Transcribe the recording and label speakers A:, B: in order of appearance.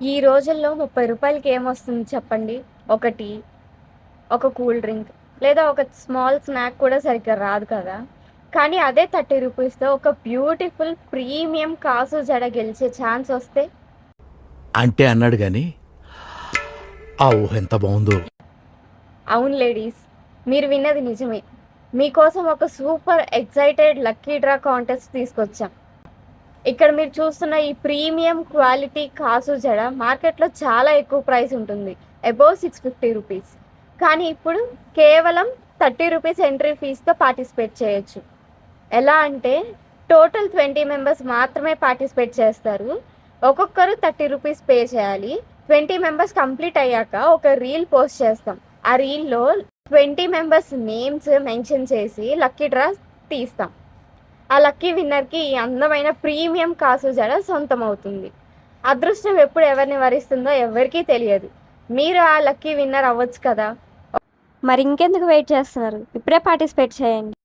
A: ఈ రోజుల్లో ₹30కి ఏమొస్తుంది చెప్పండి? ఒక టీ, ఒక కూల్ డ్రింక్ లేదా ఒక స్మాల్ స్నాక్ కూడా సరిగ్గా రాదు కదా! కానీ అదే ₹30తో ఒక బ్యూటిఫుల్ ప్రీమియం కాసు జడ గెలిచే ఛాన్స్ వస్తే
B: అంటే అన్నాడు గాని, ఆ ఊహ ఎంత బావుందో!
A: అవును లేడీస్, మీరు విన్నది నిజమే. మీకోసం ఒక super excited lucky draw contest తీసుకొచ్చాం. ఇక్కడ మీరు చూస్తున్న ఈ ప్రీమియం క్వాలిటీ కాసు జడ మార్కెట్‌లో చాలా ఎక్కువ ప్రైస్ ఉంటుంది. అబోవ్ ₹650. కానీ ఇప్పుడు కేవలం ₹30 ఎంట్రీ ఫీజ్‌తో పార్టిసిపేట్ చేయొచ్చు. ఎలా అంటే టోటల్ 20 మెంబర్స్ మాత్రమే పార్టిసిపేట్ చేస్తారు. ఒక్కొక్కరు ₹30 పే చేయాలి. 20 మెంబర్స్ కంప్లీట్ అయ్యాక ఒక రీల్ పోస్ట్ చేస్తాం. ఆ రీల్‌లో 20 మెంబర్స్ నేమ్స్ మెన్షన్ చేసి లక్కీ డ్రా తీస్తాం. ఆ లక్కీ విన్నర్‌కి ఈ అందమైన ప్రీమియం కాసు జడ సొంతమవుతుంది. అదృష్టం ఎప్పుడు ఎవరిని వరిస్తుందో ఎవ్వరికీ తెలియదు. మీరు ఆ లక్కీ విన్నర్ అవ్వచ్చు కదా!
C: మరి ఇంకెందుకు వెయిట్ చేస్తున్నారు? ఇప్పుడే పార్టిసిపేట్ చేయండి.